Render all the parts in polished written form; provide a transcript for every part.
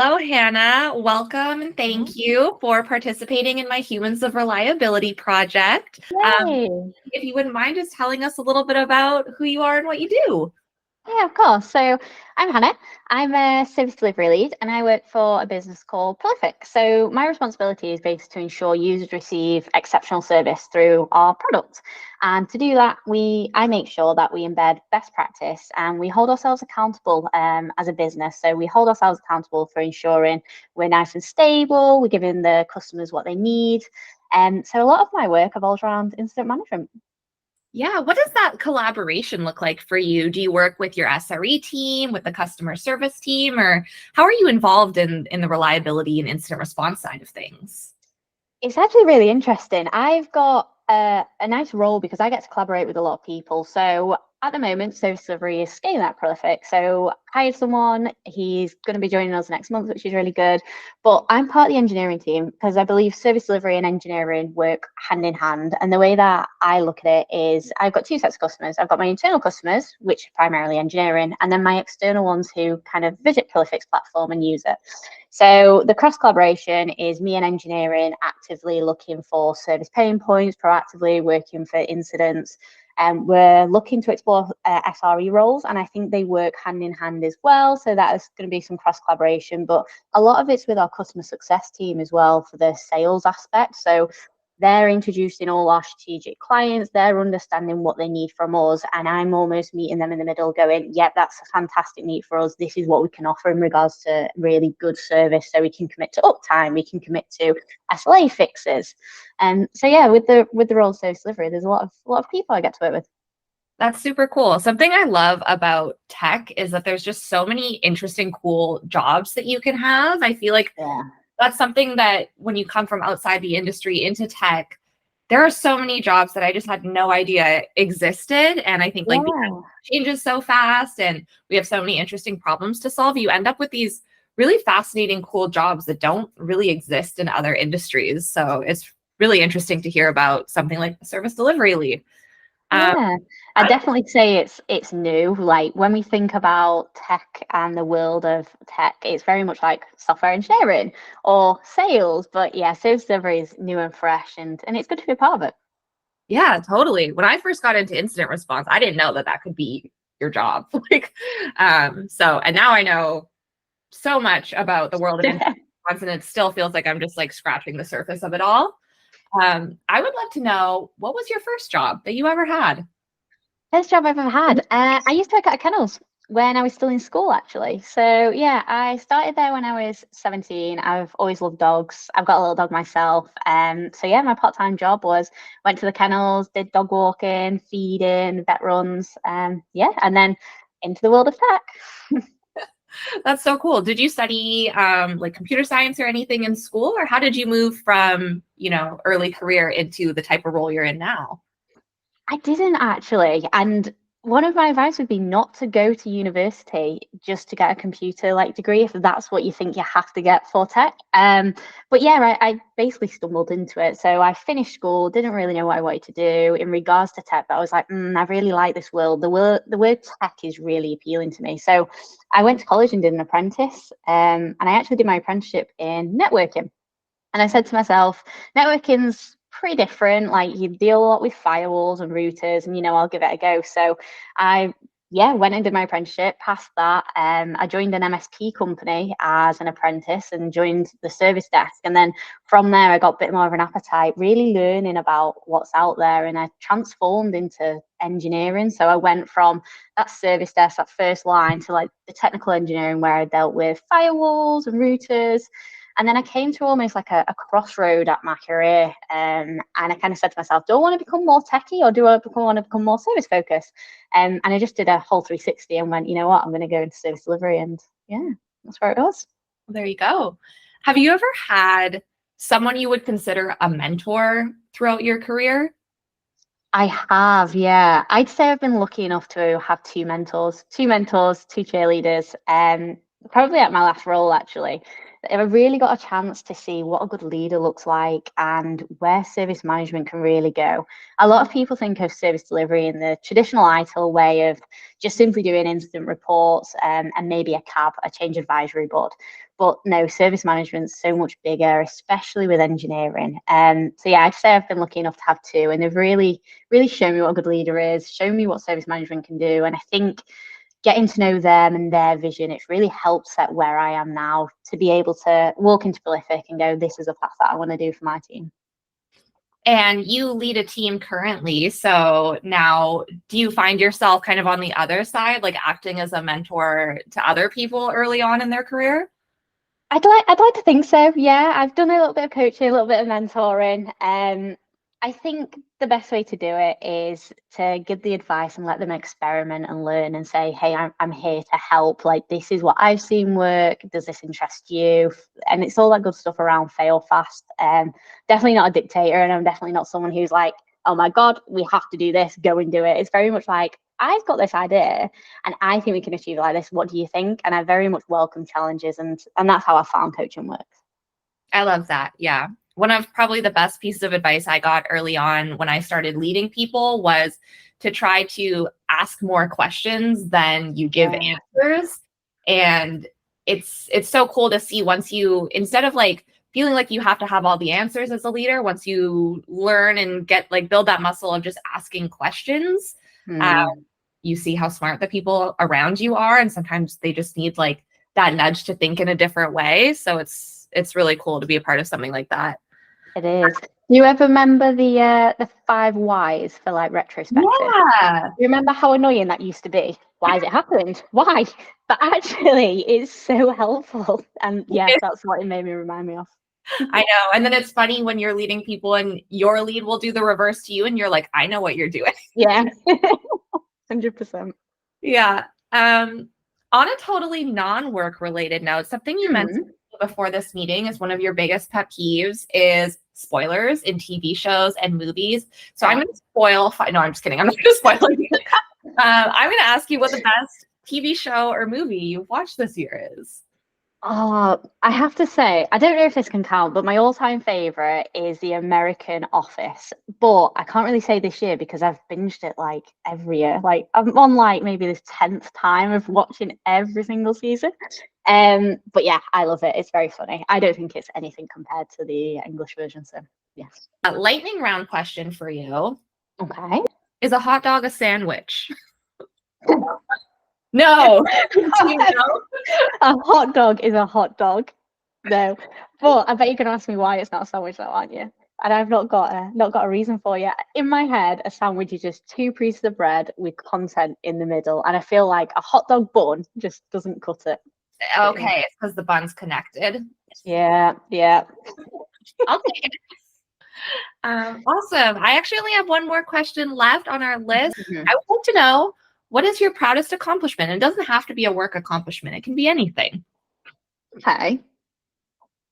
Hello, Hannah. Welcome and thank you for participating in my Humans of Reliability project. Yay! If you wouldn't mind just telling us a little bit about who you are and what you do. Yeah, of course. So I'm Hannah. I'm a service delivery lead and I work for a business called Prolific. So my responsibility is based to ensure users receive exceptional service through our product. And to do that, I make sure that we embed best practice and we hold ourselves accountable as a business. So we hold ourselves accountable for ensuring we're nice and stable, we're giving the customers what they need. And so a lot of my work revolves around incident management. Yeah, what does that collaboration look like for you? Do you work with your SRE team, with the customer service team, or how are you involved in the reliability and incident response side of things? It's actually really interesting. I've got a nice role because I get to collaborate with a lot of people. So at the moment, service delivery is scaling that prolific. So I hired someone, he's going to be joining us next month, which is really good. But I'm part of the engineering team because I believe service delivery and engineering work hand in hand. And the way that I look at it is I've got two sets of customers. I've got my internal customers, which are primarily engineering, and then my external ones who kind of visit Prolific's platform and use it. So the cross collaboration is me and engineering actively looking for service pain points, proactively working for incidents. And we're looking to explore SRE roles, and I think they work hand in hand as well. So that is going to be some cross collaboration, but a lot of it's with our customer success team as well for the sales aspect. So they're introducing all our strategic clients, they're understanding what they need from us, and I'm almost meeting them in the middle going, yep, that's a fantastic need for us, this is what we can offer in regards to really good service, so we can commit to uptime, we can commit to SLA fixes. And so yeah, with the role of service delivery, there's a lot of people I get to work with. That's super cool. Something I love about tech is that there's just so many interesting, cool jobs that you can have. I feel like Yeah. that's something that when you come from outside the industry into tech, there are so many jobs that I just had no idea existed. And I think like the Yeah. changes so fast and we have so many interesting problems to solve. You end up with these really fascinating, cool jobs that don't really exist in other industries. So it's really interesting to hear about something like a service delivery lead. Um, Yeah, I I definitely say it's new. Like when we think about tech and the world of tech, it's very much like software engineering or sales. But yeah, sales delivery is new and fresh, and it's good to be a part of it. Yeah, totally. When I first got into incident response, I didn't know that that could be your job. Like, and now I know so much about the world of incident response, and it still feels like I'm just like scratching the surface of it all. I would love to know, what was your first job that you ever had? Best job I've ever had. I used to work at a kennels when I was still in school, actually. So yeah, I started there when I was 17. I've always loved dogs. I've got a little dog myself. So yeah, my part-time job was went to the kennels, did dog walking, feeding, vet runs. Yeah, and then into the world of tech. That's so cool. Did you study like computer science or anything in school, or how did you move from, early career into the type of role you're in now? I didn't actually. And one of my advice would be not to go to university just to get a computer like degree if that's what you think you have to get for tech. But yeah, I basically stumbled into it. So I finished school, didn't really know what I wanted to do in regards to tech, but I was like, I really like this world. The word tech is really appealing to me. So I went to college and did an apprentice. And I actually did my apprenticeship in networking. And I said to myself, networking's pretty different. Like you deal a lot with firewalls and routers, and I'll give it a go. So I yeah, went and did my apprenticeship, passed that. I joined an MSP company as an apprentice and joined the service desk. And then from there I got a bit more of an appetite, really learning about what's out there. And I transformed into engineering. So I went from that service desk, that first line, to like the technical engineering where I dealt with firewalls and routers. And then I came to almost like a crossroad at my career. And I kind of said to myself, do I want to become more techie or do I want to become more service focused? And I just did a whole 360 and went, you know what, I'm going to go into service delivery. And yeah, that's where it was. Well, there you go. Have you ever had someone you would consider a mentor throughout your career? I have, yeah. I'd say I've been lucky enough to have two mentors, two cheerleaders, probably at my last role actually. I really got a chance to see what a good leader looks like and where service management can really go. A lot of people think of service delivery in the traditional ITIL way of just simply doing incident reports and maybe a CAB, a change advisory board. But no, service management's so much bigger, especially with engineering. So yeah, I'd say I've been lucky enough to have two, and they've really, really shown me what a good leader is, shown me what service management can do. And I think getting to know them and their vision, it's really helped set where I am now to be able to walk into Prolific and go, this is a path that I want to do for my team. And you lead a team currently. So now do you find yourself kind of on the other side, like acting as a mentor to other people early on in their career? I'd like to think so. Yeah, I've done a little bit of coaching, a little bit of mentoring. I think the best way to do it is to give the advice and let them experiment and learn and say, hey, I'm here to help. Like, this is what I've seen work. Does this interest you? And it's all that good stuff around fail fast. Definitely not a dictator, and I'm definitely not someone who's like, oh my God, we have to do this, go and do it. It's very much like, I've got this idea and I think we can achieve it like this. What do you think? And I very much welcome challenges, and that's how I found coaching works. I love that. Yeah. One of probably the best pieces of advice I got early on when I started leading people was to try to ask more questions than you give answers. And it's so cool to see once you, instead of like feeling like you have to have all the answers as a leader, once you learn and get like build that muscle of just asking questions, you see how smart the people around you are. And sometimes they just need like that nudge to think in a different way. So it's really cool to be a part of something like that. It is. You ever remember the 5 whys for like retrospective? Yeah. You remember how annoying that used to be? Why has it happened? Why? But actually, it's so helpful. And yeah, that's what it made me remind me of. I know. And then it's funny when you're leading people and your lead will do the reverse to you and you're like, I know what you're doing. Yeah. 100%. Yeah. On a totally non-work related note, something you mentioned before this meeting is one of your biggest pet peeves is spoilers in TV shows and movies. So I'm going to spoil. No, I'm just kidding. I'm not going to spoil it. I'm going to ask you what the best TV show or movie you've watched this year is. Oh, I have to say, I don't know if this can count, but my all-time favorite is The American Office. But I can't really say this year because I've binged it like every year. Like I'm on like maybe this 10th time of watching every single season. But yeah, I love it. It's very funny. I don't think it's anything compared to the English version. So yes. A lightning round question for you. Okay. Is a hot dog a sandwich? No. A hot dog is a hot dog. No. But I bet you're gonna ask me why it's not a sandwich though, aren't you? And I've not got a reason for you. In my head, a sandwich is just 2 pieces of bread with content in the middle. And I feel like a hot dog bun just doesn't cut it. Okay, it's because the bun's connected. Yeah. I'll take it. Awesome. I actually only have one more question left on our list. I would like to know, what is your proudest accomplishment? It doesn't have to be a work accomplishment. It can be anything. Okay.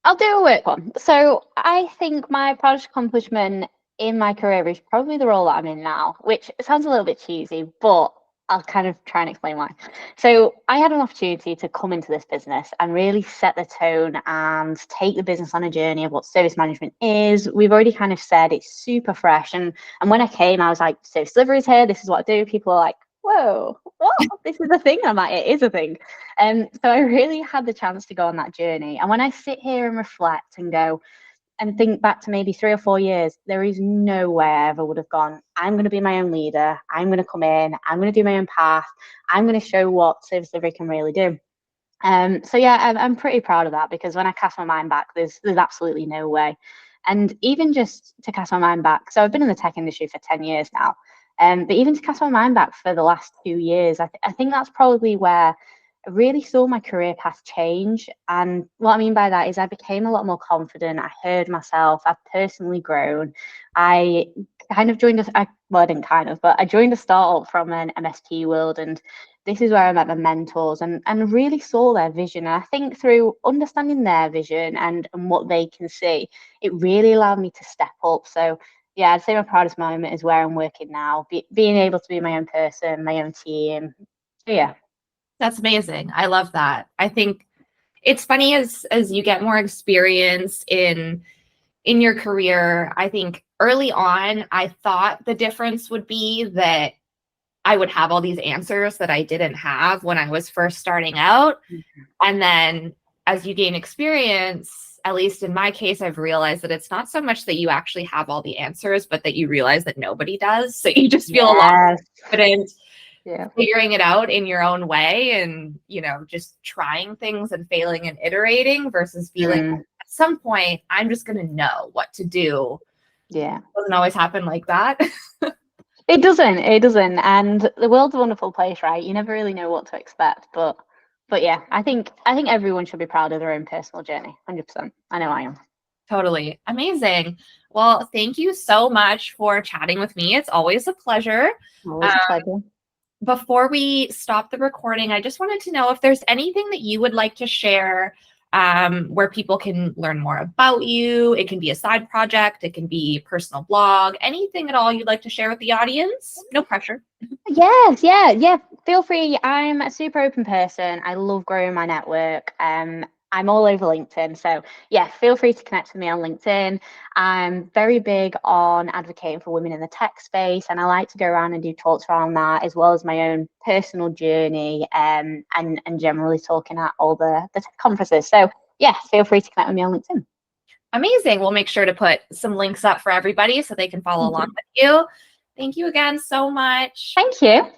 I'll do a work one. So I think my proudest accomplishment in my career is probably the role that I'm in now, which sounds a little bit cheesy, but I'll kind of try and explain why. So I had an opportunity to come into this business and really set the tone and take the business on a journey of what service management is. We've already kind of said it's super fresh. And when I came, I was like, service delivery is here. This is what I do. People are like, whoa, what? This is a thing. I'm like, it is a thing. So I really had the chance to go on that journey. And when I sit here and reflect and go and think back to maybe 3 or 4 years, there is no way I ever would have gone, I'm going to be my own leader. I'm going to come in. I'm going to do my own path. I'm going to show what service delivery can really do. So yeah, I'm pretty proud of that, because when I cast my mind back, there's absolutely no way. And even just to cast my mind back, so I've been in the tech industry for 10 years now. But even to cast my mind back for the last 2 years, I think that's probably where I really saw my career path change. And what I mean by that is I became a lot more confident. I heard myself. I've personally grown. I kind of joined well, I didn't kind of, but I joined a startup from an MSP world. And this is where I met my mentors and really saw their vision. And I think through understanding their vision and what they can see, it really allowed me to step up. So yeah, I'd say my proudest moment is where I'm working now, being able to be my own person, my own team. So yeah. That's amazing. I love that. I think it's funny as you get more experience in your career. I think early on, I thought the difference would be that I would have all these answers that I didn't have when I was first starting out. And then as you gain experience, at least in my case, I've realized that it's not so much that you actually have all the answers, but that you realize that nobody does. So you just feel a lot more confident figuring it out in your own way, and, you know, just trying things and failing and iterating versus feeling at some point, I'm just going to know what to do. Yeah. It doesn't always happen like that. It doesn't. And the world's a wonderful place, right? You never really know what to expect. But yeah, I think everyone should be proud of their own personal journey. 100%. I know I am. Totally. Amazing. Well, thank you so much for chatting with me. It's always a pleasure. Always a pleasure. Before we stop the recording, I just wanted to know if there's anything that you would like to share where people can learn more about you. It can be a side project, it can be a personal blog, anything at all you'd like to share with the audience. No pressure. Yes, yeah. Feel free. I'm a super open person. I love growing my network. I'm all over LinkedIn. So yeah, feel free to connect with me on LinkedIn. I'm very big on advocating for women in the tech space, and I like to go around and do talks around that, as well as my own personal journey, and generally talking at all the tech conferences. So yeah, feel free to connect with me on LinkedIn. Amazing. We'll make sure to put some links up for everybody so they can follow along with you. Thank you again so much. Thank you.